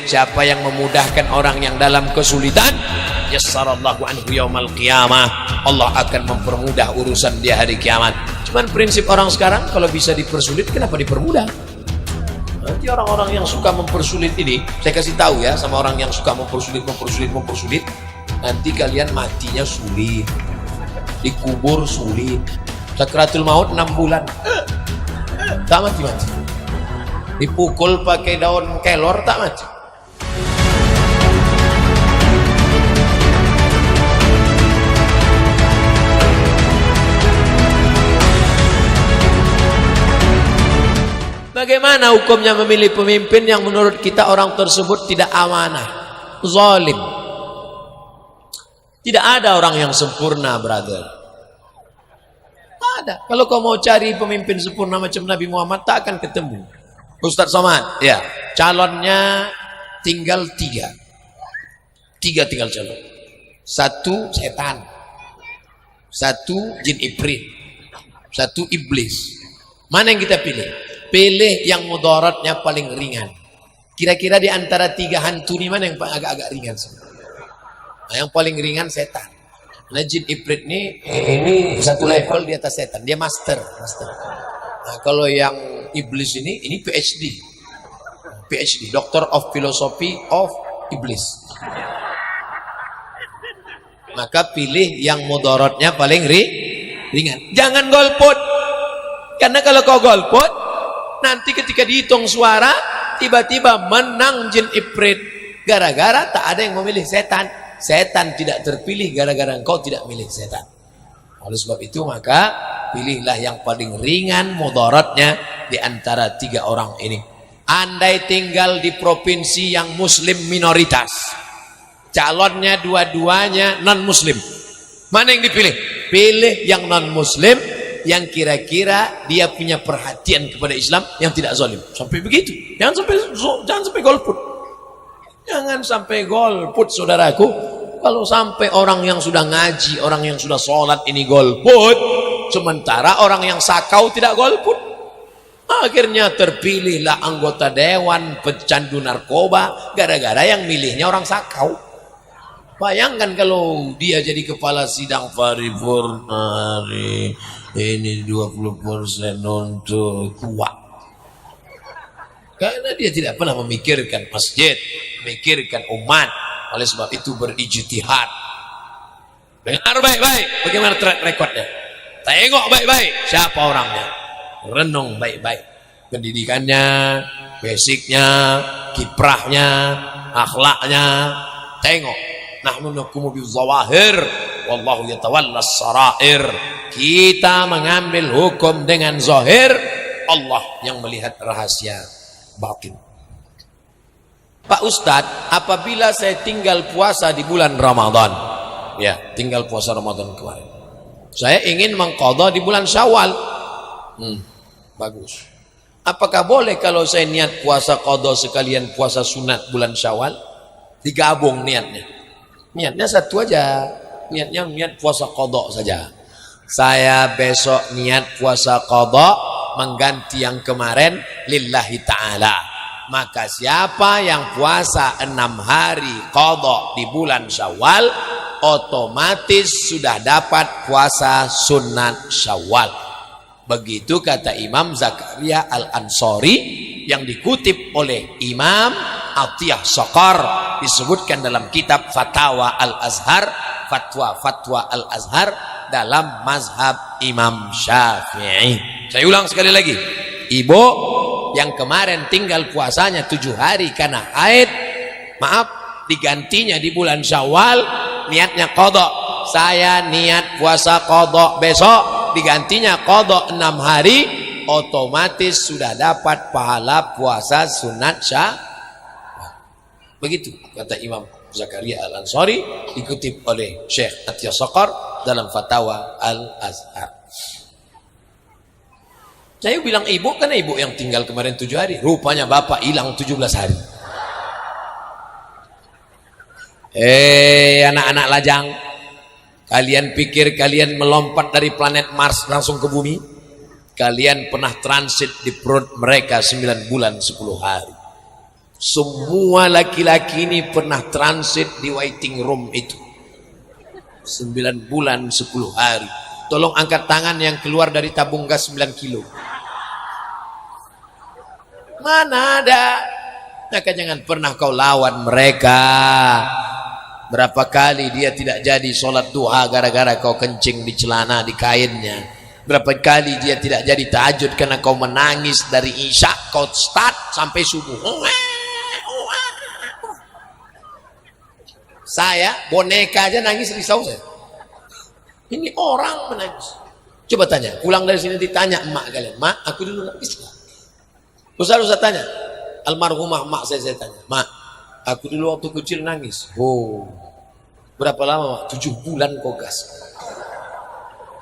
siapa yang memudahkan orang yang dalam kesulitan, yassarallahu anhu yaumal qiyamah, Allah akan mempermudah urusan dia hari kiamat. Cuman prinsip orang sekarang, kalau bisa dipersulit, kenapa dipermudah? Nanti orang-orang yang suka mempersulit ini, saya kasih tahu ya sama orang yang suka mempersulit, nanti kalian matinya sulit, dikubur sulit, sakratul maut 6 bulan, tak mati-mati, dipukul pakai daun kelor tak mati. Bagaimana hukumnya memilih pemimpin yang menurut kita orang tersebut tidak amanah, zalim? Tidak ada orang yang sempurna, brother. Tak ada. Kalau kau mau cari pemimpin sempurna macam Nabi Muhammad, tak akan ketemu. Ustaz Somad, ya, calonnya tinggal 3. 3 tinggal calon. 1 setan, 1 jin iblis, 1 iblis. Mana yang kita pilih? Pilih yang mudaratnya paling ringan. Kira-kira di antara 3 hantu ini mana yang agak-agak ringan? Nah, yang paling ringan setan. Nah, jin iblis ini 1 level di atas setan. Dia master. Nah, kalau yang iblis ini PhD, Doctor of Philosophy of Iblis. Maka pilih yang mudaratnya paling ringan. Jangan golput. Karena kalau kau golput, nanti ketika dihitung suara, tiba-tiba menang jin iblis. Gara-gara tak ada yang memilih setan. Setan tidak terpilih gara-gara engkau tidak milih setan. Oleh sebab itu maka pilihlah yang paling ringan mudaratnya di antara 3 orang ini. Andai tinggal di provinsi yang muslim minoritas, calonnya dua-duanya non-muslim, mana yang dipilih? Pilih yang non-muslim, yang kira-kira dia punya perhatian kepada Islam, yang tidak zalim. Sampai begitu. Jangan sampai golput. Jangan sampai golput, saudaraku. Kalau sampai orang yang sudah ngaji, orang yang sudah sholat ini golput, sementara orang yang sakau tidak golput, akhirnya terpilihlah anggota dewan pecandu narkoba gara-gara yang milihnya orang sakau. Bayangkan kalau dia jadi kepala sidang paripurna hari ini 20% untuk kuat. Karena dia tidak pernah memikirkan masjid, memikirkan umat. Oleh sebab itu berijtihad. Dengar baik-baik bagaimana track recordnya. Tengok baik-baik siapa orangnya. Renung baik-baik. Pendidikannya, basicnya, kiprahnya, akhlaknya. Tengok. Nahnu nakumu bizawahir wallahu yatawalla sarair. Kita mengambil hukum dengan zahir, Allah yang melihat rahasia batin. Pak Ustadz, apabila saya tinggal puasa di bulan Ramadan, ya, tinggal puasa Ramadan kemarin, saya ingin mengqadha di bulan Syawal. Bagus. Apakah boleh kalau saya niat puasa qadha sekalian puasa sunat bulan Syawal? Digabung niatnya. Niatnya satu aja. Niatnya niat puasa qadha saja. Saya besok niat puasa qadha mengganti yang kemarin lillahi ta'ala. Maka siapa yang puasa 6 hari qadha di bulan Syawal, otomatis sudah dapat puasa sunat Syawal. Begitu kata Imam Zakaria Al-Ansari yang dikutip oleh Imam Atiyah Saqar, disebutkan dalam kitab Fatwa Al-Azhar, Fatwa Al-Azhar dalam mazhab Imam Syafi'i. Saya ulang sekali lagi, ibu yang kemarin tinggal puasanya 7 hari karena haid, maaf, digantinya di bulan Syawal, niatnya qadha. Saya niat puasa qadha besok, digantinya qadha 6 hari, otomatis sudah dapat pahala puasa sunat Syawal. Begitu kata Imam Zakaria Al-Ansari, dikutip oleh Syekh Atiyah Saqar dalam Fatwa Al-Azhar. Saya bilang ibu karena ibu yang tinggal kemarin 7 hari. Rupanya bapak hilang 17 hari. Anak-anak lajang, kalian pikir kalian melompat dari planet Mars langsung ke bumi? Kalian pernah transit di perut mereka 9 bulan 10 hari. Semua laki-laki ini pernah transit di waiting room itu 9 bulan 10 hari. Tolong angkat tangan yang keluar dari tabung gas 9 kilo. Mana ada? Maka jangan pernah kau lawan mereka. Berapa kali dia tidak jadi sholat duha gara-gara kau kencing di celana, di kainnya. Berapa kali dia tidak jadi tahajud karena kau menangis dari isya, kau start sampai subuh. Saya boneka aja nangis risau saya. Ini orang menangis. Coba tanya, pulang dari sini ditanya emak kalian, mak aku dulu nangis nggak? Usah tanya, almarhumah emak saya tanya, mak aku dulu waktu kecil nangis. Oh, berapa lama mak? 7 bulan kau gas.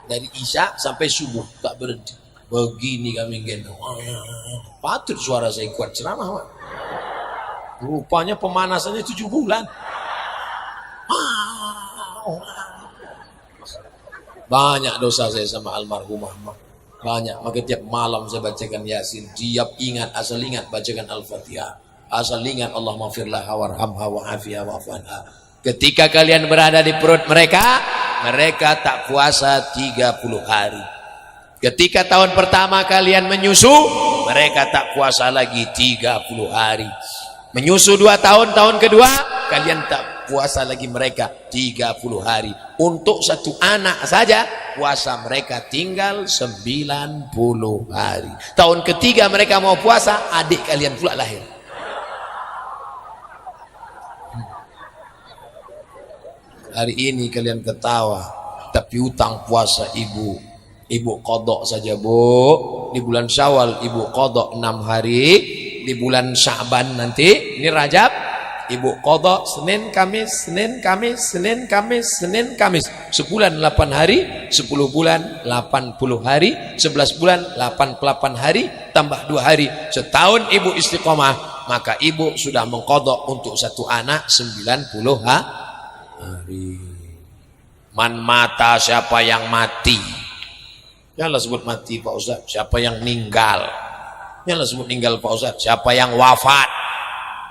Dari isya sampai subuh tak berhenti. Begini kami gendong. Patut suara saya kuat ceramah mak. Rupanya pemanasannya 7 bulan. Banyak dosa saya sama almarhumah mak. Banyak, maka tiap malam saya bacakan Yasin. Tiap ingat, asal ingat bacakan Al-Fatihah. Asal ingat Allah maghfirlaha warhamha wa'afiha wa'afanha. Ketika kalian berada di perut mereka, mereka tak puasa 30 hari. Ketika tahun pertama kalian menyusu, mereka tak puasa lagi 30 hari. Menyusu 2 tahun, tahun kedua kalian tak puasa lagi mereka 30 hari. Untuk satu anak saja puasa mereka tinggal 90 hari. Tahun ketiga mereka mau puasa, adik kalian pula lahir. Hari ini kalian ketawa, tapi utang puasa ibu qadha saja bu. Di bulan Syawal ibu qadha 6 hari. Di bulan Sya'ban nanti, ini Rajab, ibu qadha Senin Kamis, Senin Kamis, Senin Kamis, Senin Kamis. Sebulan 8 hari, 10 bulan 80 hari, 11 bulan 88 hari, tambah 2 hari. Setahun ibu istiqomah, maka ibu sudah mengqadha untuk satu anak 90 hari. Man mata, siapa yang mati. Janganlah sebut mati Pak Ustaz, siapa yang meninggal. Janganlah sebut meninggal Pak Ustaz, siapa yang wafat.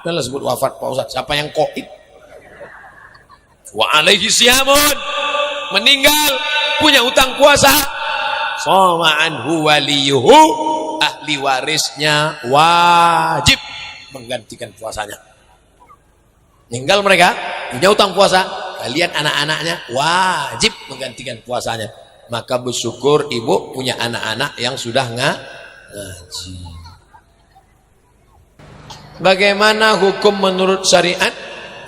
Janganlah sebut wafat Pak Ustaz, siapa yang qaid. Wa alaihi siyamun, meninggal punya utang puasa. Shoma anhu waliyuhu, ahli warisnya wajib menggantikan puasanya. Meninggal mereka punya utang puasa, kalian anak-anaknya wajib menggantikan puasanya. Maka bersyukur ibu punya anak-anak yang sudah ngaji. Bagaimana hukum menurut syariat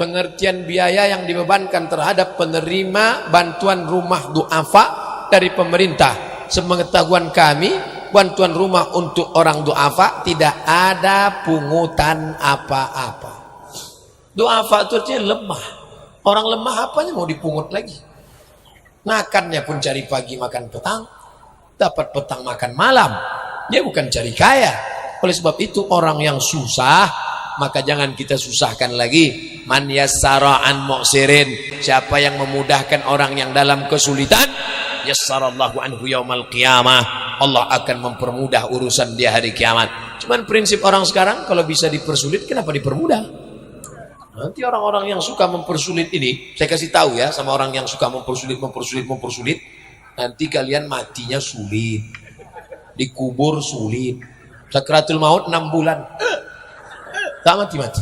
pengertian biaya yang dibebankan terhadap penerima bantuan rumah du'afa dari pemerintah? Sepengetahuan kami, bantuan rumah untuk orang du'afa tidak ada pungutan apa-apa. Du'afa itu artinya lemah. Orang lemah apanya mau dipungut lagi? Makannya pun cari pagi makan petang, dapat petang makan malam. Dia bukan cari kaya. Oleh sebab itu orang yang susah, maka jangan kita susahkan lagi. Man yassara an mu'sirin, siapa yang memudahkan orang yang dalam kesulitan, yassarallahu anhu yaumal qiyamah, Allah akan mempermudah urusan dia hari kiamat. Cuman prinsip orang sekarang, kalau bisa dipersulit, kenapa dipermudah? Nanti orang-orang yang suka mempersulit ini, saya kasih tahu ya sama orang yang suka mempersulit, nanti kalian matinya sulit, dikubur sulit, sakratul maut 6 bulan, tak mati-mati,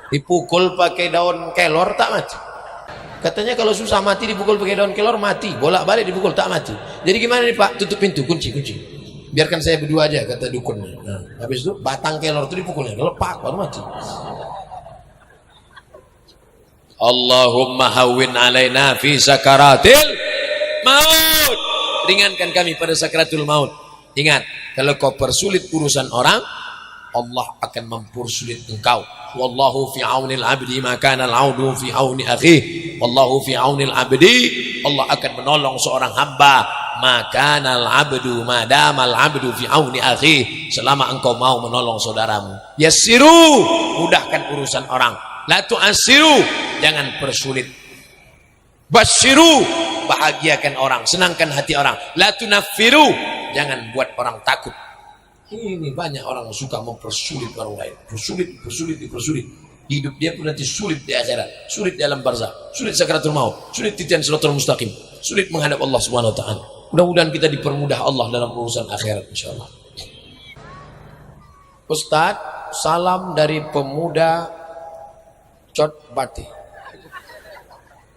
dipukul pakai daun kelor tak mati. Katanya kalau susah mati dipukul pakai daun kelor mati, bolak-balik dipukul tak mati. Jadi gimana nih Pak? Tutup pintu, kunci, biarkan saya berdua aja, kata dukunnya. Nah, habis itu batang kelor itu dipukulnya, lepak baru mati. Allahumma hawwin alaina fi sakaratil maut, ringankan kami pada sakratul maut. Ingat, kalau kau persulit urusan orang, Allah akan mempersulit engkau. Wallahu fi aunil abdi ma kana al-audu fi auni akhi. Wallahu fi aunil abdi, Allah akan menolong seorang hamba ma kana al-abdu ma dama al-abdu fi auni akhi, selama engkau mau menolong saudaramu. Yassiru, mudahkan urusan orang. La tu'assiru, jangan persulit. Basyiru, bahagiakan orang, senangkan hati orang. La tunaffiru, jangan buat orang takut. Ini banyak orang suka mempersulit orang lain, dipersulit. Hidup dia pun nanti sulit di akhirat, sulit di alam barzakh, sulit sakaratul maut, sulit titian siratal mustaqim, sulit menghadap Allah Subhanahu wa taala. Mudah-mudahan kita dipermudah Allah dalam urusan akhirat insyaallah. Ustaz, salam dari pemuda Cotbati.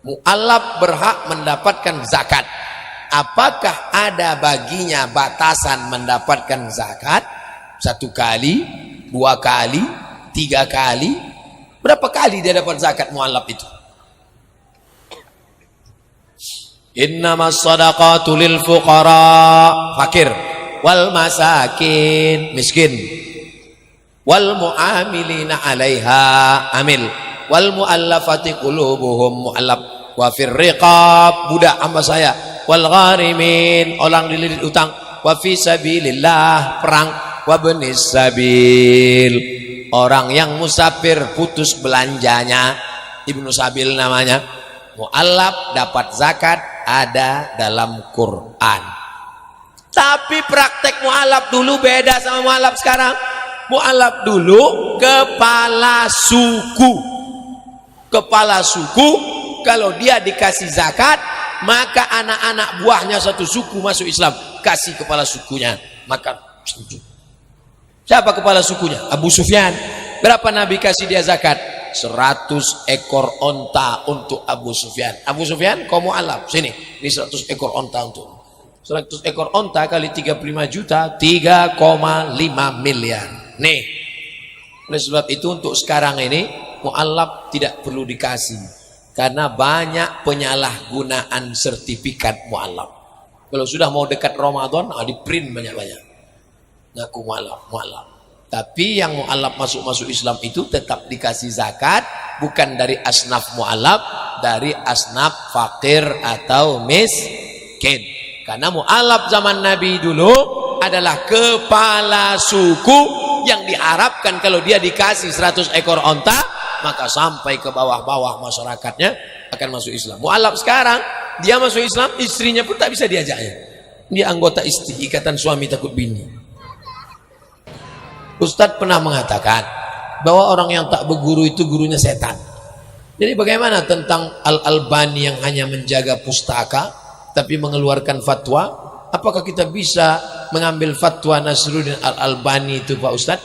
Mu'alaf berhak mendapatkan zakat. Apakah ada baginya batasan mendapatkan zakat? 1 kali, 2 kali, 3 kali? Berapa kali dia dapat zakat mu'alaf itu? Innamas sadaqatu lil fuqara, fakir, wal masakin, miskin, wal mu'amilina 'alaiha, amil, wal mu'allafati qulubuhum, mu'allaf, wa fir riqab, budak hamba saya, wal gharimin, orang dililit utang, wa fi sabilillah, perang, wa benis sabil, orang yang musafir putus belanjanya, ibnu sabil namanya, mu'allaf dapat zakat, ada dalam Quran. Tapi praktek mu'allaf dulu beda sama mu'allaf sekarang. Mu'allaf dulu kepala suku, kalau dia dikasih zakat, maka anak-anak buahnya satu suku masuk Islam, kasih kepala sukunya, maka setuju. Siapa kepala sukunya? Abu Sufyan. Berapa Nabi kasih dia zakat? 100 ekor onta untuk Abu Sufyan. Abu Sufyan, kau mu'alaf, sini, ini 100 ekor onta untuk 100 ekor onta kali 35 juta, 3,5 miliar. Nih, oleh sebab itu untuk sekarang ini mu'alaf tidak perlu dikasih, karena banyak penyalahgunaan sertifikat mu'alaf. Kalau sudah mau dekat Ramadan, di print banyak-banyak ngaku mu'alaf. Tapi yang mu'alaf masuk Islam itu tetap dikasih zakat, bukan dari asnaf mu'alaf, dari asnaf fakir atau miskin. Karena mu'alaf zaman Nabi dulu adalah kepala suku yang diharapkan kalau dia dikasih 100 ekor onta, maka sampai ke bawah-bawah masyarakatnya akan masuk Islam. Mu'alaf sekarang, dia masuk Islam, istrinya pun tak bisa diajaknya. Dia anggota istri, ikatan suami takut bini. Ustadz pernah mengatakan bahwa orang yang tak berguru itu gurunya setan. Jadi bagaimana tentang Al-Albani yang hanya menjaga pustaka tapi mengeluarkan fatwa? Apakah kita bisa mengambil fatwa Nasruddin Al-Albani itu Pak Ustadz?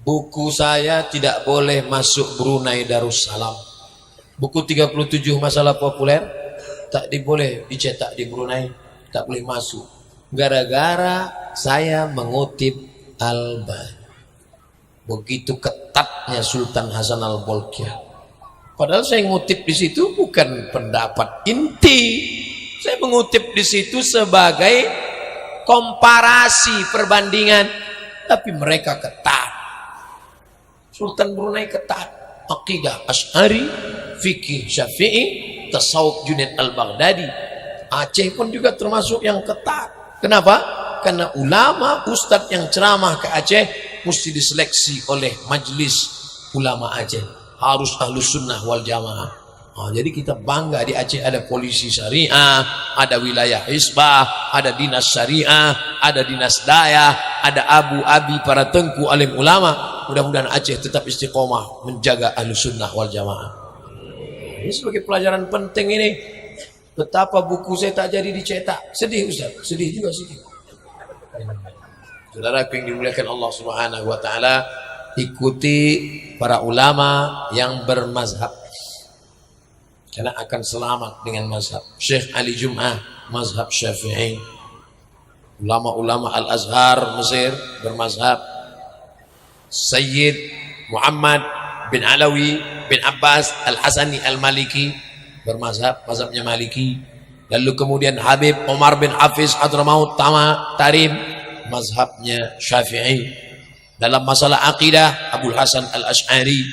Buku saya tidak boleh masuk Brunei Darussalam. Buku 37 masalah populer tak boleh dicetak di Brunei, tak boleh masuk. Gara-gara saya mengutip Albani. Begitu ketatnya Sultan Hasan Al-Bolkiah. Padahal saya ngutip di situ bukan pendapat inti. Saya mengutip di situ sebagai komparasi perbandingan, tapi mereka ketat. Sultan Brunei ketat, akidah Asy'ari, fikih Syafi'i, tasawuf Junaid Al-Baghdadi. Aceh pun juga termasuk yang ketat. Kenapa? Karena ulama ustadz yang ceramah ke Aceh mesti diseleksi oleh majelis ulama Aceh, harus ahlus sunnah wal jamaah. Jadi kita bangga di Aceh ada polisi syariah, ada wilayah hisbah, ada dinas syariah, ada dinas daya, ada abu-abi para tengku alim ulama. Mudah-mudahan Aceh tetap istiqomah menjaga ahlus sunnah wal jamaah. Ini sebagai pelajaran penting ini. Betapa buku saya tak jadi dicetak. Sedih Ustaz, sedih juga sedih. Saudara yang dimuliakan Allah Subhanahu wa taala, ikuti para ulama yang bermazhab, karena akan selamat dengan mazhab. Syekh Ali Jum'ah mazhab Syafi'i, ulama-ulama Al-Azhar Mesir bermazhab, Sayyid Muhammad bin Alawi bin Abbas Al-Hasani Al-Maliki bermazhab, mazhabnya Maliki. Lalu kemudian Habib Umar bin Hafiz Hadramaut Tarim, mazhabnya Syafi'i. Dalam masalah akidah, Abul Hasan Al-Asy'ari,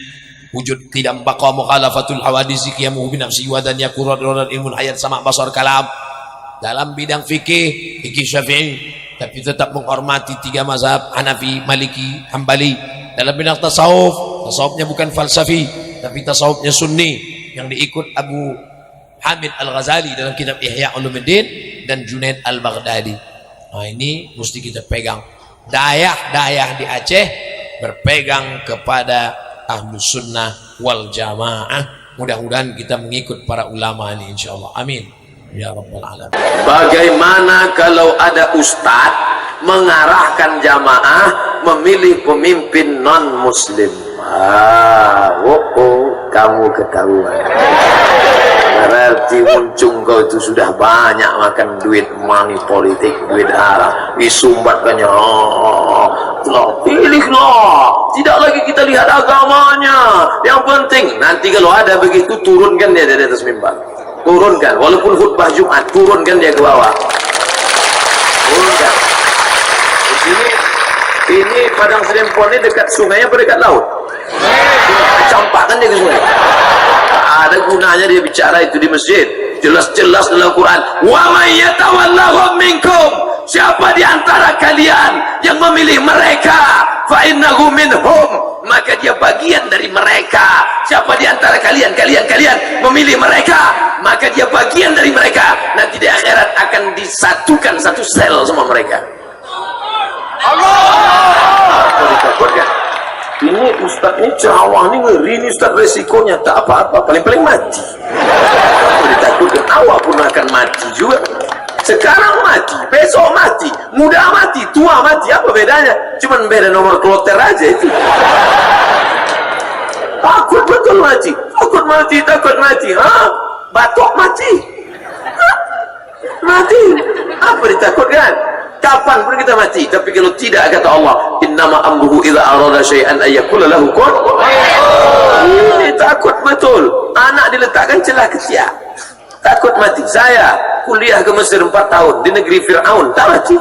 wujud qidam baqa mukhalafatul hawadisi qiyamuhu binafsi wa dan yakurat ilmun hayat sama basar kalam. Dalam bidang fikih Syafi'i, tapi tetap menghormati 3 mazhab Hanafi, Maliki, Hambali. Dalam bidang tasawufnya bukan falsafi, tapi tasawufnya sunni yang diikut Abu Hamid Al-Ghazali dalam kitab Ihya Ulumuddin dan Junaid Al-Baghdadi. Nah ini mesti kita pegang. Dayah-dayah di Aceh berpegang kepada Ahlus Sunnah wal Jamaah. Mudah-mudahan kita mengikut para ulama ini insyaallah. Amin ya rabbal alamin. Bagaimana kalau ada ustadz mengarahkan jamaah memilih pemimpin non muslim? Kamu ketahuan. Berarti muncung kau itu sudah banyak makan duit money politik, duit haram, disumbatkannya. Pilihlah, tidak lagi kita lihat agamanya, yang penting nanti kalau ada begitu turunkan dia dari atas mimbar, turunkan, walaupun khutbah Jumat turunkan dia ke bawah, turunkan. Ini Padang Serempon ini dekat sungainya apa dekat laut? Campakkan dia ke sungai. Ada gunanya dia bicara itu di masjid. Jelas-jelas dalam Quran, wa may yatawallahum minkum, siapa di antara kalian yang memilih mereka, fa innahu minhum, maka dia bagian dari mereka. Siapa di antara kalian memilih mereka, maka dia bagian dari mereka. Nanti di akhirat akan disatukan satu sel sama mereka. Allah. Ditakutkan. Ini ustaz ini ceramah ini ngeri, ini ustaz resikonya tak apa-apa, paling-paling mati. Ditakutkan, awak pun akan mati juga. Sekarang mati, besok mati, muda mati, tua mati, apa bedanya? Cuman beda nomor kloter aja itu. Takut betul mati, takut mati. Batuk mati. Mati. Apa ditakutkan? Kapan pun kita mati, tapi kalau tidak, kata Allah, innama amruhu idza arada syai'an ay yaqula lahu kun. Ini takut betul. Anak diletakkan celah ketiak, takut mati. Saya kuliah ke Mesir 4 tahun, di negeri Fir'aun tak mati,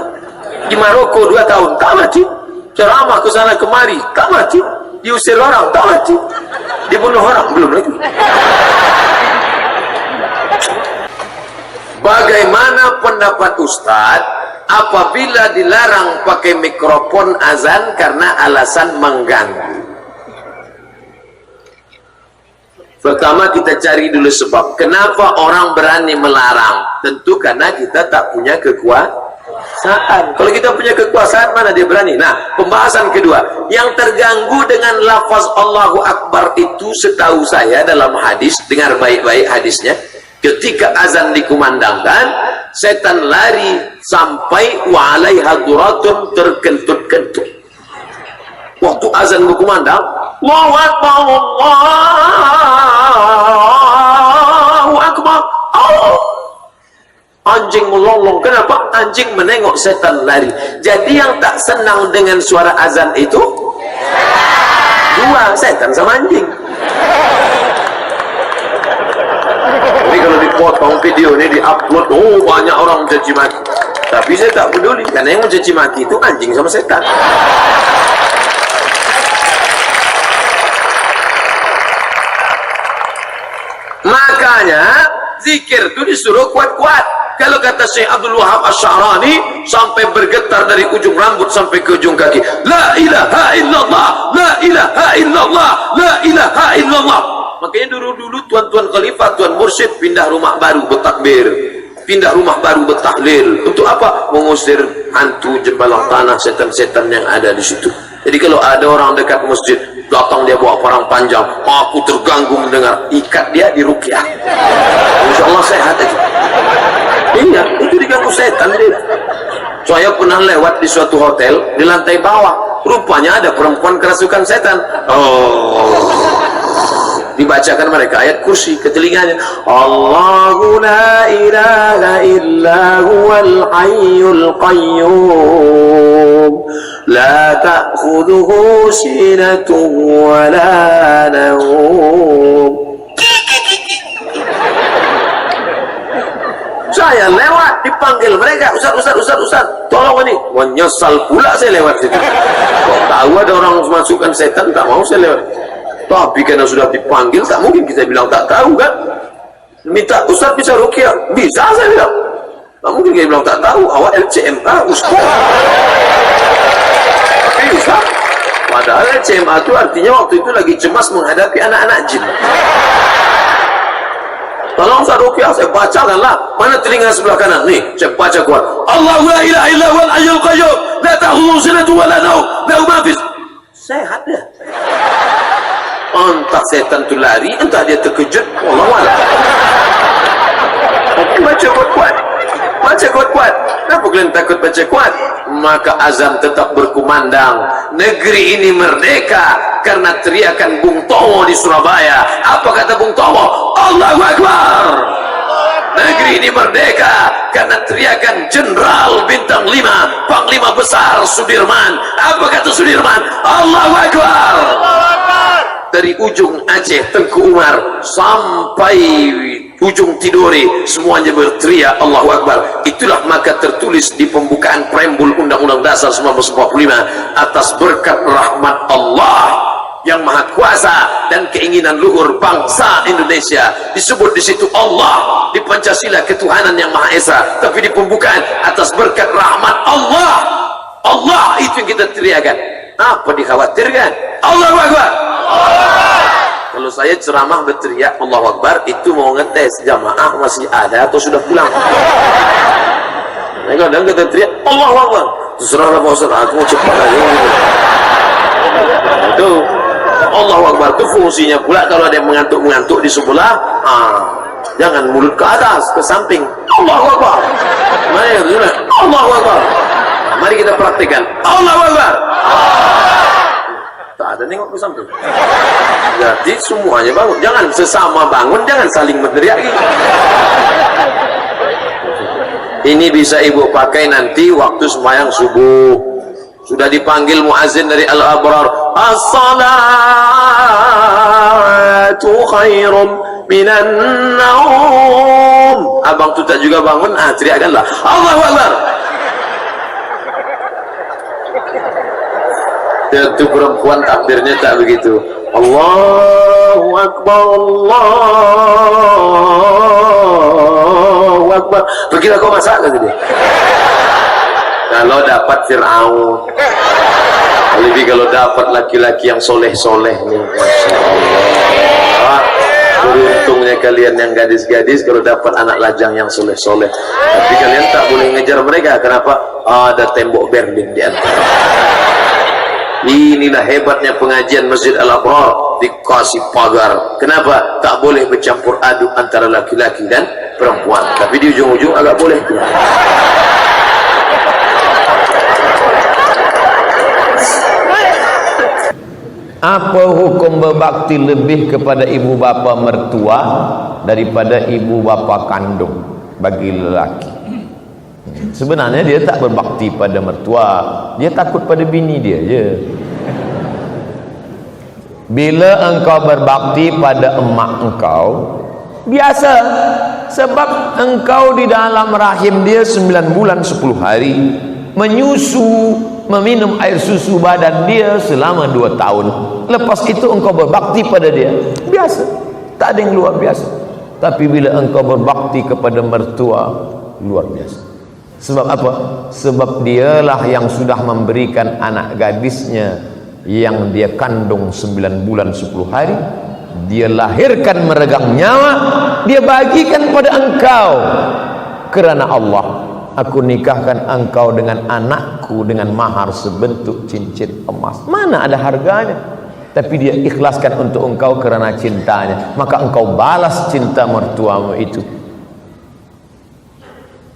di Maroko 2 tahun tak mati, ceramah ke sana kemari tak mati, diusir orang tak mati, dibunuh orang belum lagi. Bagaimana pendapat Ustadz apabila dilarang pakai mikrofon azan karena alasan mengganggu? Pertama kita cari dulu sebab kenapa orang berani melarang. Tentu karena kita tak punya kekuasaan. Kalau kita punya kekuasaan, mana dia berani? Nah, pembahasan kedua, yang terganggu dengan lafaz Allahu Akbar itu setahu saya dalam hadis, dengar baik-baik hadisnya, ketika azan dikumandangkan, setan lari sampai wa alaiha duratun, terkentut-kentut. Waktu azan berkumandang, Allahu Akbar, Allahu Akbar, oh. Anjing melolong. Kenapa? Anjing menengok, setan lari. Jadi yang tak senang dengan suara azan itu dua, setan sama anjing. Jadi kalau dipotong video ini, diupload, banyak orang mencaci maki. Tapi saya tak peduli, karena yang mencaci maki itu anjing sama setan. Makanya zikir itu disuruh kuat-kuat. Kalau kata Syekh Abdul Wahab Asy-Sya'rani, sampai bergetar dari ujung rambut sampai ke ujung kaki. La ilaha illallah, la ilaha illallah, la ilaha illallah. Makanya dulu-dulu tuan-tuan khalifah, tuan mursyid pindah rumah baru bertakbir, pindah rumah baru bertahlil. Untuk apa? Mengusir hantu jembalang tanah, setan-setan yang ada di situ. Jadi kalau ada orang dekat masjid, datang dia bawa parang panjang, aku terganggu mendengar, ikat dia di ruqyah. Insyaallah sehat aja. Iya, itu diganggu setan dia. Saya pernah lewat di suatu hotel, di lantai bawah, rupanya ada perempuan kerasukan setan. Dibacakan mereka ayat kursi ke telinganya, Allahu la ilaha illa huwal hayyul qayyum la ta'khudhuhu sinatun wa la nawm. Saya lewat, dipanggil mereka, Ustaz, tolong ini. Menyesal pula saya lewat situ. Kok tahu ada orang masukkan setan, tak mau saya lewat. Tapi karena sudah dipanggil, tak mungkin kita bilang tak tahu kan. Minta Ustaz bisa ruqyah, bisa saya bilang. Tak mungkin kita bilang tak tahu, awak LCMA Ustaz. Tapi Ustaz, padahal LCMA itu artinya waktu itu lagi cemas menghadapi anak-anak jin. tolong saya ruqyah, saya bacakanlah. Mana telinga sebelah kanan? Nih, saya baca kuat. Allahu la ilaha illa huwal hayyul qayyum, la ta'khudhuhu sinatun wa la nawm, lahu ma fis. Sehat dia. Entah setan tu lari, entah dia terkejut. Wallahu a'lam. Baca kuat-kuat. Baca kuat-kuat. Kenapa kalian takut baca kuat? Maka azam tetap berkumandang. Negeri ini merdeka karena teriakan Bung Tomo di Surabaya. Apa kata Bung Tomo? Allahu Akbar. Negeri ini merdeka karena teriakan Jenderal Bintang 5, Panglima Besar Sudirman. Apa kata Sudirman? Allahu Akbar. Dari ujung Aceh Tengku Umar sampai ujung Tidore, semuanya berteriak Allahu Akbar. Itulah maka tertulis di pembukaan preambul Undang-Undang Dasar 1945, atas berkat rahmat Allah yang Maha Kuasa dan keinginan luhur bangsa Indonesia, disebut di situ Allah di Pancasila, ketuhanan yang Maha Esa, tapi di pembukaan atas berkat rahmat Allah. Allah itu yang kita teriakan. Apa dikhawatirkan? Allahu Akbar. Kalau saya ceramah berteriak Allahu Akbar, itu mau ngetes jamaah masih ada atau sudah pulang. Nah, kadang kita teriak Allahu Akbar, terserahlah Pak Ustaz, aku mau cepat aja. Itu Allahu Akbar itu fungsinya pula kalau ada yang mengantuk-mengantuk di sebelah, jangan mulut ke atas, ke samping. Allahu Akbar. Mari Allahu Akbar. Mari kita praktikkan Allahu Akbar. Tak ada nengok ke samping. Jadi semuanya bangun. Jangan sesama bangun, jangan saling berteriak. Ini bisa ibu pakai nanti waktu sembahyang subuh. Sudah dipanggil muazin dari Al-Abrar, as-salatu khairum minan naum. Abang tu tak juga bangun, teriakkanlah Allahu Akbar. Itu perempuan takbirnya tak begitu. Allahu Akbar, Allahu Akbar. Pergilah kau masak ke sini. Kalau dapat Fir'aun, lebih kalau dapat laki-laki yang soleh-soleh nih, Masya Allah. Beruntungnya kalian yang gadis-gadis kalau dapat anak lajang yang soleh-soleh. Tapi kalian tak boleh ngejar mereka. Kenapa? Ada tembok Berlin di antara. Inilah hebatnya pengajian Masjid Al-Abrar, dikasih pagar. Kenapa? Tak boleh bercampur aduk antara laki-laki dan perempuan. Tapi di ujung-ujung agak boleh. Apa hukum berbakti lebih kepada ibu bapa mertua daripada ibu bapa kandung bagi lelaki? Sebenarnya dia tak berbakti pada mertua, dia takut pada bini dia je. Bila engkau berbakti pada emak engkau, biasa, sebab engkau di dalam rahim dia 9 bulan 10 hari, menyusu, meminum air susu badan dia selama 2 tahun. Lepas itu engkau berbakti pada dia, biasa, tak ada yang luar biasa. Tapi bila engkau berbakti kepada mertua, luar biasa. Sebab apa? Sebab dialah yang sudah memberikan anak gadisnya yang dia kandung 9 bulan 10 hari, dia lahirkan meregang nyawa, dia bagikan pada engkau. Kerana Allah, aku nikahkan engkau dengan anakku dengan mahar sebentuk cincin emas. Mana ada harganya? Tapi dia ikhlaskan untuk engkau kerana cintanya. Maka engkau balas cinta mertuamu itu.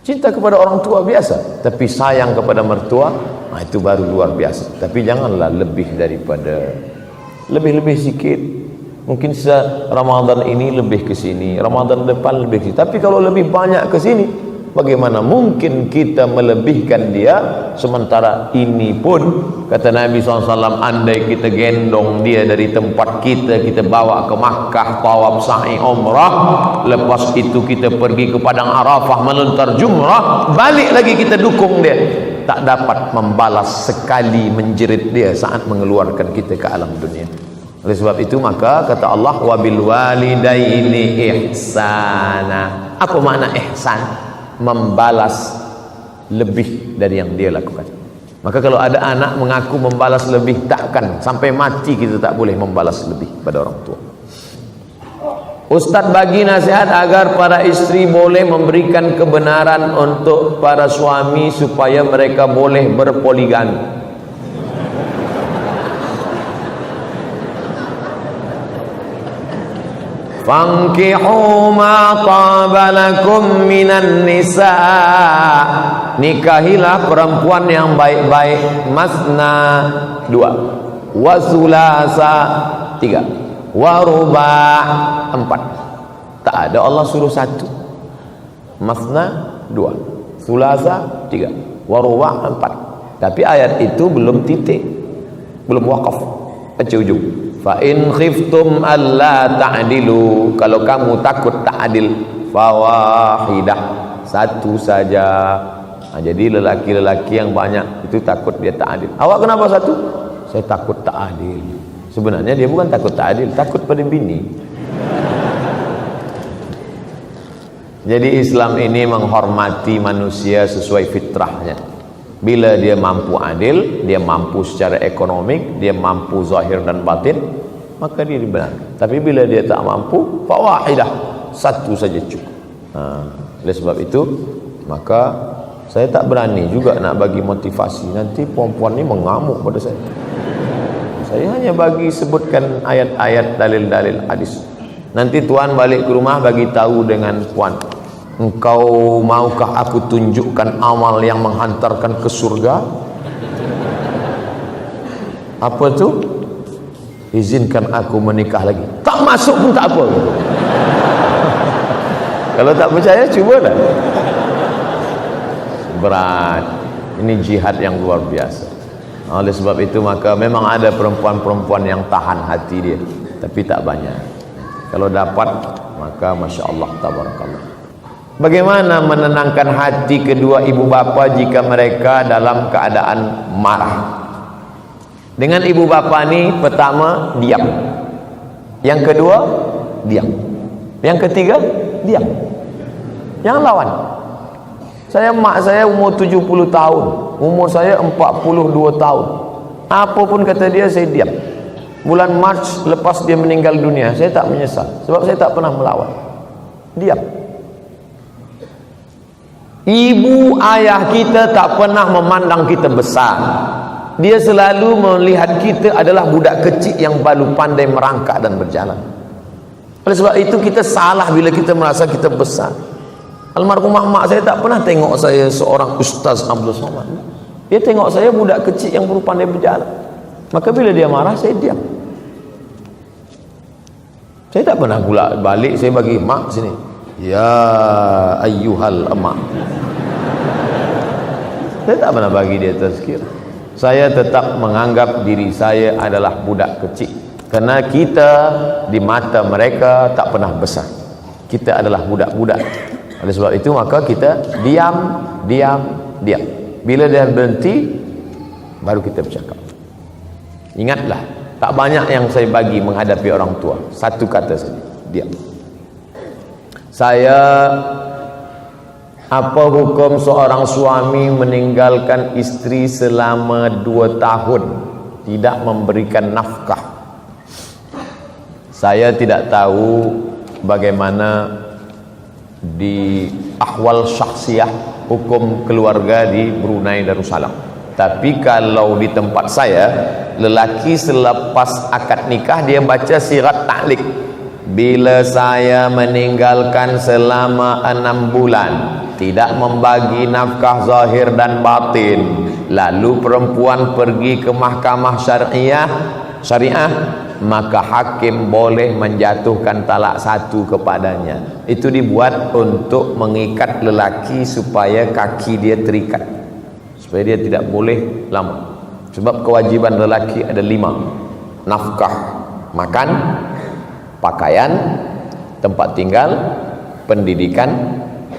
Cinta kepada orang tua biasa, tapi sayang kepada mertua, itu baru luar biasa. Tapi janganlah lebih daripada, lebih-lebih sikit. Mungkin Ramadan ini lebih ke sini, Ramadan depan lebih ke sini. Tapi kalau lebih banyak ke sini, bagaimana mungkin kita melebihkan dia? Sementara ini pun kata Nabi SAW, andai kita gendong dia dari tempat kita bawa ke Makkah, tawaf sa'i umrah, lepas itu kita pergi ke Padang Arafah melontar jumrah, balik lagi kita dukung dia, tak dapat membalas sekali menjerit dia saat mengeluarkan kita ke alam dunia. Oleh sebab itu maka kata Allah, wabil walidaini ihsana. Apa makna ihsan? Membalas lebih dari yang dia lakukan. Maka kalau ada anak mengaku membalas lebih, takkan sampai mati kita tak boleh membalas lebih pada orang tua. Ustadz bagi nasihat agar para istri boleh memberikan kebenaran untuk para suami supaya mereka boleh berpoligami. Fankihu ma taba lakum minan nisa, nikahilah perempuan yang baik-baik. Masna 2, wa sulasa 3, wa ruba' 4. Tak ada Allah suruh 1. Masna 2, sulasa 3, wa ruba' 4. Tapi ayat itu belum titik, belum wakaf, baca ujung. Fa in khiftum alla ta'dilu, kalau kamu takut tak adil, fawahidah, 1 saja. Jadi lelaki-lelaki yang banyak itu takut dia tak adil. Awak kenapa 1? Saya takut tak adil. Sebenarnya dia bukan takut tak adil, takut pada bini. Jadi Islam ini menghormati manusia sesuai fitrahnya. Bila dia mampu adil, dia mampu secara ekonomik, dia mampu zahir dan batin, maka dia dibenarkan. Tapi bila dia tak mampu, fawahidah, 1 saja cukup. Oleh sebab itu, maka saya tak berani juga nak bagi motivasi. Nanti perempuan ni mengamuk pada saya. Saya hanya bagi sebutkan ayat-ayat, dalil-dalil hadis. Nanti tuan balik ke rumah bagi tahu dengan puan, engkau maukah aku tunjukkan amal yang menghantarkan ke surga? Apa tu? Izinkan aku menikah lagi. Tak masuk pun tak apa. Kalau tak percaya, cubalah. Berat. Ini jihad yang luar biasa. Oleh sebab itu maka memang ada perempuan-perempuan yang tahan hati dia, tapi tak banyak. Kalau dapat, maka Masya Allah, tabarakallah. Bagaimana menenangkan hati kedua ibu bapa jika mereka dalam keadaan marah? Dengan ibu bapa ni, pertama diam, yang kedua diam, yang ketiga diam, jangan lawan. Mak saya umur 70 tahun, umur saya 42 tahun. Apapun kata dia, saya diam. Bulan Mac lepas dia meninggal dunia, saya tak menyesal, sebab saya tak pernah melawan. Diam. Ibu ayah kita tak pernah memandang kita besar. Dia selalu melihat kita adalah budak kecil yang baru pandai merangkak dan berjalan. Oleh sebab itu kita salah bila kita merasa kita besar. Almarhumah mak saya tak pernah tengok saya seorang Ustaz Abdul Somad. Dia tengok saya budak kecil yang baru pandai berjalan. Maka bila dia marah, saya diam. Saya tak pernah pula balik, saya bagi mak sini, ya ayyuhal emak. Saya tak pernah bagi dia tazkir. Saya tetap menganggap diri saya adalah budak kecil, kerana kita di mata mereka tak pernah besar. Kita adalah budak-budak. Oleh sebab itu maka kita diam. Bila dia berhenti, baru kita bercakap. Ingatlah, tak banyak yang saya bagi menghadapi orang tua. 1 kata saja, diam. Apa hukum seorang suami meninggalkan istri selama 2 tahun tidak memberikan nafkah? Saya tidak tahu bagaimana di ahwal syakhsiyah hukum keluarga di Brunei Darussalam. Tapi kalau di tempat saya, lelaki selepas akad nikah dia baca sirat ta'liq. Bila saya meninggalkan selama 6 bulan, tidak membagi nafkah zahir dan batin, lalu perempuan pergi ke mahkamah syariah, maka hakim boleh menjatuhkan talak 1 kepadanya. Itu dibuat untuk mengikat lelaki supaya kaki dia terikat, supaya dia tidak boleh lama. Sebab kewajiban lelaki ada 5: nafkah, makan, pakaian, tempat tinggal, pendidikan,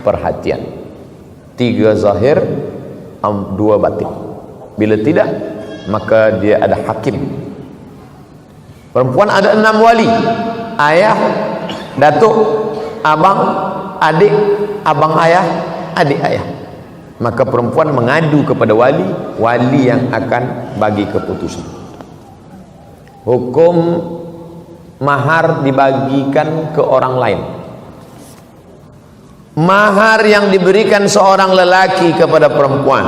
perhatian. 3 zahir, 2 batin. Bila tidak, maka dia ada hakim. Perempuan ada 6 wali: ayah, datuk, abang, adik, abang ayah, adik ayah. Maka perempuan mengadu kepada wali yang akan bagi keputusan. Hukum mahar dibagikan ke orang lain. Mahar yang diberikan seorang lelaki kepada perempuan,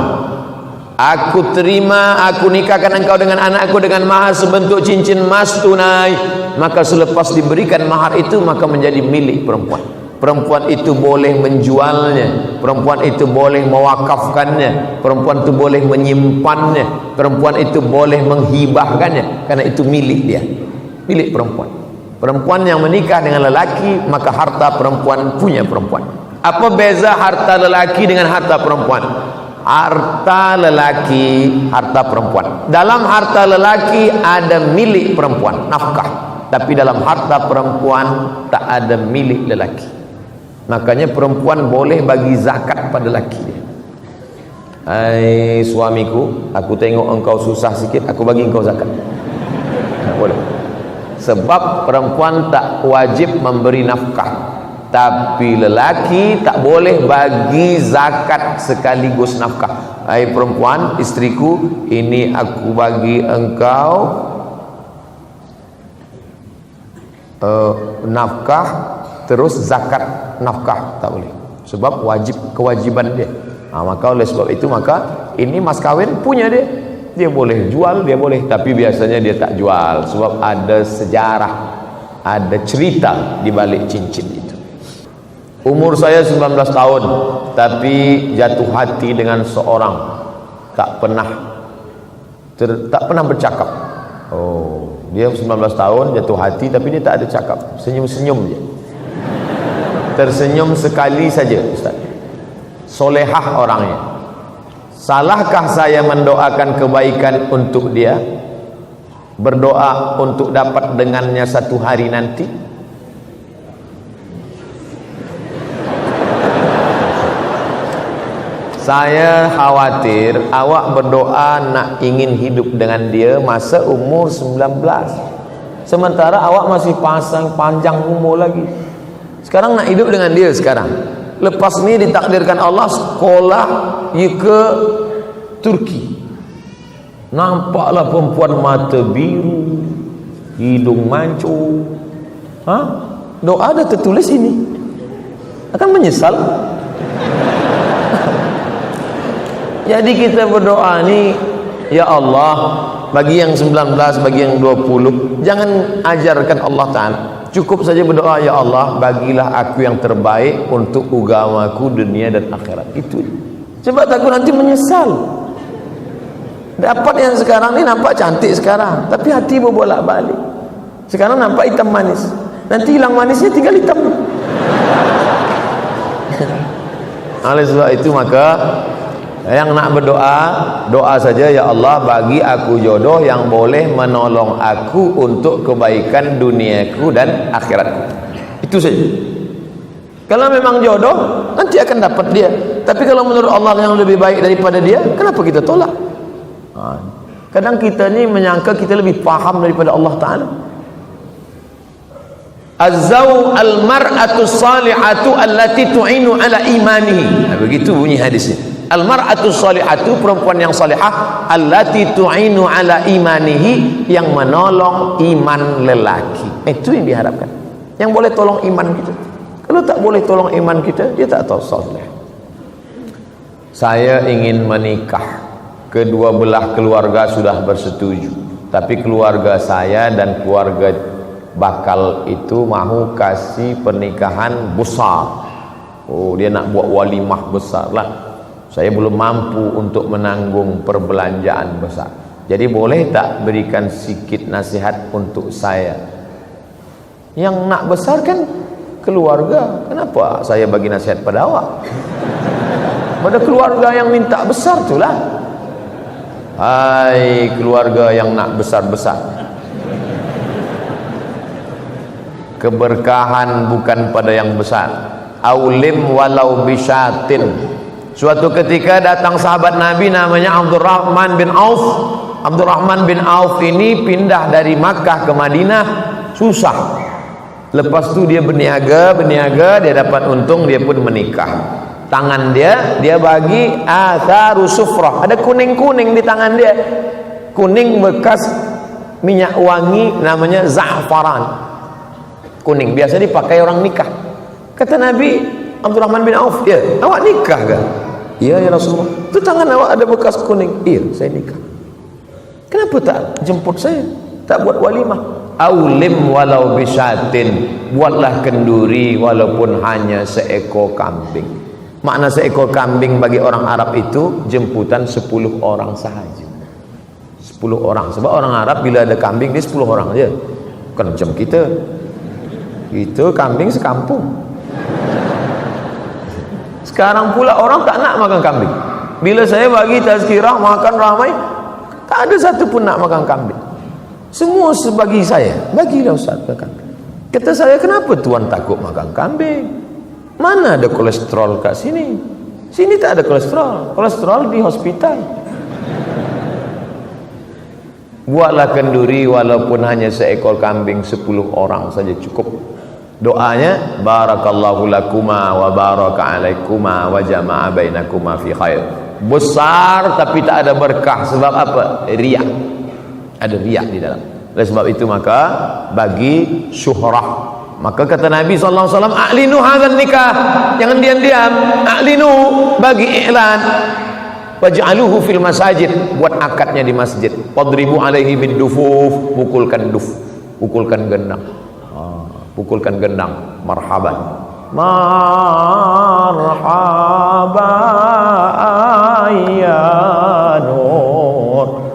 aku terima, aku nikahkan engkau dengan anakku dengan mahar sebentuk cincin emas tunai, maka selepas diberikan mahar itu maka menjadi milik perempuan. Perempuan itu boleh menjualnya, perempuan itu boleh mewakafkannya, perempuan itu boleh menyimpannya, perempuan itu boleh menghibahkannya, karena itu milik dia, milik perempuan. Perempuan yang menikah dengan lelaki, maka harta perempuan punya perempuan. Apa beza harta lelaki dengan harta perempuan? Harta lelaki, harta perempuan. Dalam harta lelaki ada milik perempuan, nafkah. Tapi dalam harta perempuan tak ada milik lelaki. Makanya perempuan boleh bagi zakat pada lelaki. Hai suamiku, aku tengok engkau susah sikit, aku bagi engkau zakat. Boleh. Sebab perempuan tak wajib memberi nafkah. Tapi lelaki tak boleh bagi zakat sekaligus nafkah. Hai perempuan, istriku, ini aku bagi engkau nafkah terus zakat nafkah, tak boleh. Sebab kewajiban dia. Maka oleh sebab itu maka ini mas kawin punya dia. Dia boleh jual, dia boleh, tapi biasanya dia tak jual sebab ada sejarah, ada cerita di balik cincin itu. Umur saya 19 tahun, tapi jatuh hati dengan seorang, tak pernah bercakap. Oh, dia 19 tahun jatuh hati, tapi dia tak ada cakap, senyum-senyum je. Tersenyum sekali saja, Ustaz. Solehah orangnya. Salahkah saya mendoakan kebaikan untuk dia? Berdoa untuk dapat dengannya satu hari nanti? Saya khawatir awak berdoa nak ingin hidup dengan dia masa umur 19, sementara awak masih panjang umur lagi. Sekarang nak hidup dengan dia sekarang, lepas ni ditakdirkan Allah sekolah ke Turki, nampaklah perempuan mata biru, hidung mancung. Doa dah tertulis ini, akan menyesal. Jadi kita berdoa ni, ya Allah, bagi yang 19, bagi yang 20, jangan ajarkan Allah Ta'ala. Cukup saja berdoa, ya Allah, bagilah aku yang terbaik untuk agamaku dunia dan akhirat. Itu. Sebab takut nanti menyesal. Dapat yang sekarang ni nampak cantik sekarang, tapi hati berbolak-balik. Sekarang nampak hitam manis, nanti hilang manisnya tinggal hitam. Oleh sebab itu maka yang nak berdoa, doa saja, ya Allah bagi aku jodoh yang boleh menolong aku untuk kebaikan duniaku dan akhiratku. Itu saja. Kalau memang jodoh, nanti akan dapat dia. Tapi kalau menurut Allah yang lebih baik daripada dia, kenapa kita tolak? Kadang kita ni menyangka kita lebih faham daripada Allah Ta'ala. Az-zaw al-mar'atu salihatu allati tu'inu ala imanihi. Begitu bunyi hadisnya. Al-mar'atu salihatu, perempuan yang salihah, allati tu'inu ala imanihi, yang menolong iman lelaki. Itu yang diharapkan, yang boleh tolong iman kita. Kalau tak boleh tolong iman kita, dia tak tahu salih. Saya ingin menikah, kedua belah keluarga sudah bersetuju, tapi keluarga saya dan keluarga bakal itu mahu kasih pernikahan besar. Oh, dia nak buat walimah besar lah. Saya belum mampu untuk menanggung perbelanjaan besar. Jadi boleh tak berikan sikit nasihat untuk saya? Yang nak besar kan keluarga. Kenapa saya bagi nasihat pada awak? Pada keluarga yang minta besar itulah. Hai keluarga yang nak besar-besar, keberkahan bukan pada yang besar. Aulim walau bisyatin. Suatu ketika datang sahabat Nabi namanya Abdurrahman bin Auf. Abdurrahman bin Auf ini pindah dari Makkah ke Madinah, susah. Lepas tu dia berniaga, dia dapat untung, dia pun menikah. Tangan dia bagi atharu sufrah, ada kuning-kuning di tangan dia. Kuning bekas minyak wangi namanya za'faran. kuning biasa dipakai orang nikah. Kata Nabi, Abdurrahman bin Auf, ya, awak nikah kan? Iya ya Rasulullah. Itu tangan awak ada bekas kuning. Iya, saya nikah. Kenapa tak jemput saya? Tak buat walimah? Aulim walau bisyatin, buatlah kenduri walaupun hanya seekor kambing. Makna seekor kambing bagi orang Arab itu jemputan 10 orang sahaja. 10 orang. Sebab orang Arab bila ada kambing dia 10 orang aja. Bukan macam kita. Itu kambing sekampung. Sekarang pula orang tak nak makan kambing. Bila saya bagi tazkirah makan ramai, tak ada satu pun nak makan kambing. Semua sebagi saya, bagilah Ustaz makan. Kata saya, kenapa tuan takut makan kambing? Mana ada kolesterol kat sini? Sini tak ada kolesterol. Kolesterol di hospital. Buatlah kenduri walaupun hanya seekor kambing, 10 orang saja cukup. Doanya, barakallahu lakuma wa baraka alaikuma wa jama'a bainakuma fi khair. Besar tapi tak ada berkah. Sebab apa? Riak. Ada riak di dalam. Oleh sebab itu maka bagi syuhrah. Maka kata Nabi sallallahu alaihi wasallam, a'linu hadzal nikah. Jangan diam-diam. A'linu, bagi iklan. Waj'aluhu fil masajid, buat akadnya di masjid. Wadribu alaihi bidufuf, pukulkan duf, pukulkan gendang. Pukulkan gendang. Marhaban. Marhaban ya nur.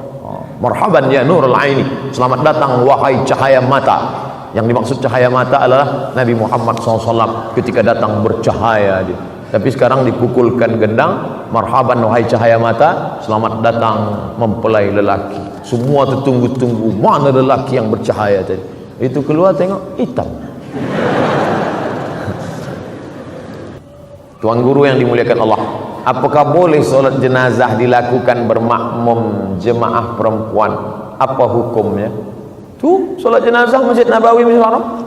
Marhaban ya nurul aini. Selamat datang wahai cahaya mata. Yang dimaksud cahaya mata adalah Nabi Muhammad SAW ketika datang bercahaya dia. Tapi sekarang dipukulkan gendang. Marhaban wahai cahaya mata, selamat datang mempelai lelaki. Semua tertunggu-tunggu, mana lelaki yang bercahaya tadi. Itu keluar tengok hitam. Tuan guru yang dimuliakan Allah, apakah boleh solat jenazah dilakukan bermakmum jemaah perempuan? Apa hukumnya? Tu solat jenazah Masjid Nabawi, Masjid Haram.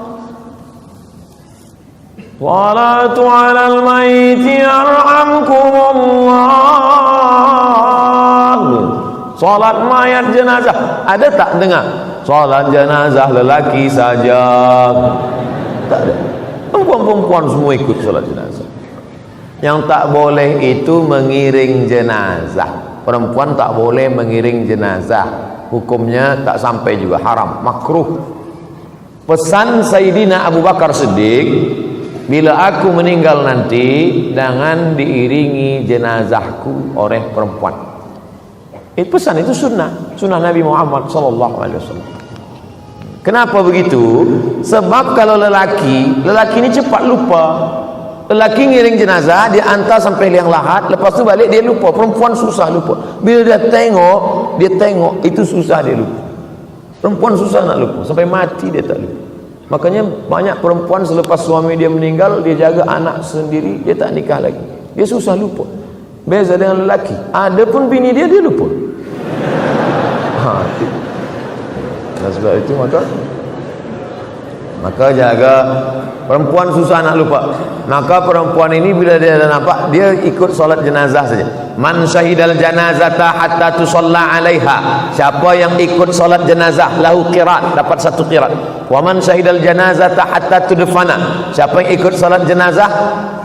Salatu alal maiti yarhamkumullah. Salat mayat jenazah. Ada tak dengar? Salat jenazah lelaki saja. Tak ada. Perempuan-perempuan semua ikut salat jenazah. Yang tak boleh itu mengiring jenazah. Perempuan tak boleh mengiring jenazah. Hukumnya tak sampai juga, haram, makruh. Pesan Sayyidina Abu Bakar Siddiq, bila aku meninggal nanti jangan diiringi jenazahku oleh perempuan. Itu pesan, itu sunnah Nabi Muhammad SAW. Kenapa begitu? Sebab kalau lelaki ini cepat lupa. Lelaki ngiring jenazah, dia hantar sampai liang lahat, lepas tu balik dia lupa. Perempuan susah lupa. Bila dia tengok itu susah dia lupa. Perempuan susah nak lupa, sampai mati dia tak lupa. Makanya banyak perempuan selepas suami dia meninggal, dia jaga anak sendiri, dia tak nikah lagi. Dia susah lupa. Beza dengan lelaki, ada pun bini dia lupa. Dan sebab itu maka jaga. Perempuan susah nak lupa. Maka perempuan ini bila dia dah nampak, dia ikut solat jenazah saja. Man syahidal janazata hatta tusalla alaiha. Siapa yang ikut solat jenazah lahu qirat, dapat 1 qirat. Wa man syahidal janazata hatta tudfana. Siapa yang ikut solat jenazah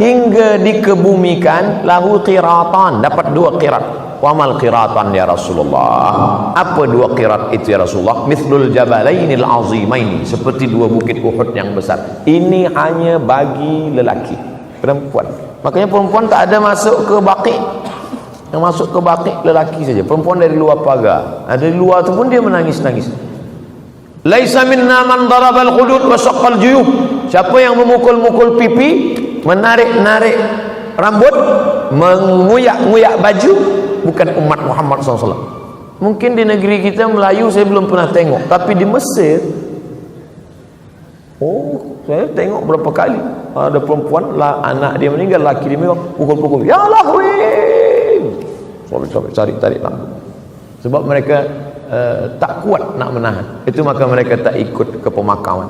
hingga dikebumikan lahu qiratan, dapat 2 qirat. Wa mal qiratan ya Rasulullah. Apa 2 qirat itu ya Rasulullah? Mithlul jabalainil azimaini, seperti 2 bukit Uhud yang besar. Ini hanya bagi lelaki. Perempuan, makanya perempuan tak ada masuk ke baqi. Yang masuk ke baqi lelaki saja. Perempuan dari luar pagar. Dari luar tu pun dia menangis-nangis. Laisa minna man darabal khudud wa saqqal juyub. Siapa yang memukul-mukul pipi, menarik-narik rambut, menguyak-nguyak baju, bukan umat Muhammad SAW. Mungkin di negeri kita Melayu saya belum pernah tengok, tapi di Mesir, saya tengok berapa kali ada perempuan lah, anak dia meninggal, laki dia meninggal, pukul-pukul, ya Allah weh, sampai tarik rambut. Sebab mereka tak kuat nak menahan. Itu maka mereka tak ikut ke pemakaman.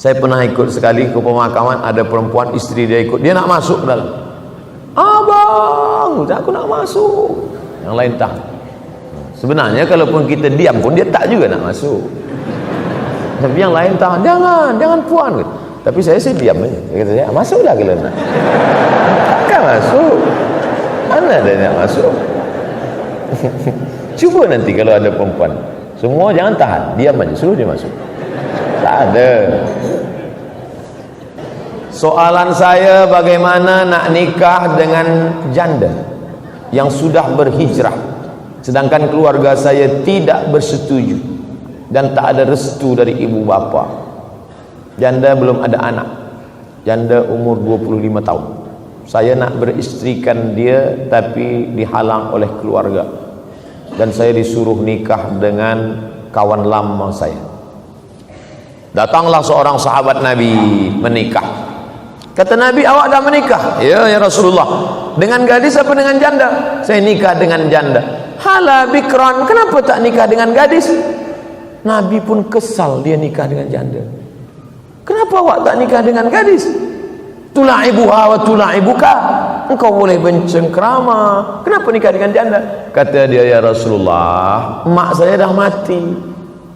Saya pernah ikut sekali ke pemakaman, ada perempuan, isteri dia ikut, dia nak masuk dalam. Abang, aku nak masuk. Yang lain tak. Sebenarnya kalaupun kita diam pun dia tak juga nak masuk. Tapi yang lain tahan, jangan puan. Tapi saya diam aja. Dia kata saya, masuklah ke lena. Takkan masuk. Mana ada yang masuk? Cuba nanti kalau ada perempuan, semua jangan tahan, diam aja, suruh dia masuk. Tak ada. Soalan saya, bagaimana nak nikah dengan janda yang sudah berhijrah, sedangkan keluarga saya tidak bersetuju dan tak ada restu dari ibu bapa. Janda belum ada anak, janda umur 25 tahun. Saya nak beristrikan dia tapi dihalang oleh keluarga, dan saya disuruh nikah dengan kawan lama saya. Datanglah seorang sahabat Nabi menikah. Kata Nabi, awak dah menikah? Ya Rasulullah. Dengan gadis apa dengan janda? Saya nikah dengan janda. Hala bikran, kenapa tak nikah dengan gadis? Nabi pun kesal dia nikah dengan janda. Kenapa awak tak nikah dengan gadis? Tula'ibuha wa tula'ibuka, engkau boleh bercengkrama, kenapa nikah dengan janda? Kata dia, ya Rasulullah, mak saya dah mati,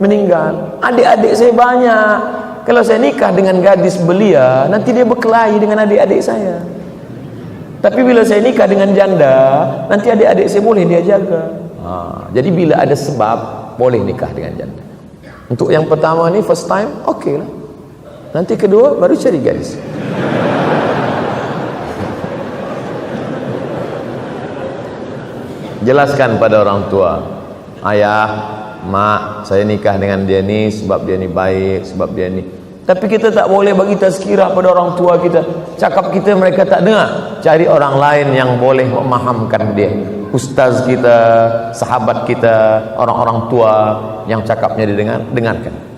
meninggal, adik-adik saya banyak. Kalau saya nikah dengan gadis belia, nanti dia berkelahi dengan adik-adik saya. Tapi bila saya nikah dengan janda, nanti adik-adik saya boleh dia jaga. Jadi bila ada sebab, boleh nikah dengan janda. Untuk yang pertama ni, first time, okey lah. Nanti kedua, baru cari gadis. Jelaskan pada orang tua, ayah, mak, saya nikah dengan dia ni sebab dia ni baik, sebab dia ni. Tapi kita tak boleh bagi tazkirah pada orang tua kita. Cakap kita mereka tak dengar. Cari orang lain yang boleh memahamkan dia. Ustaz kita, sahabat kita, orang-orang tua yang cakapnya didengarkan.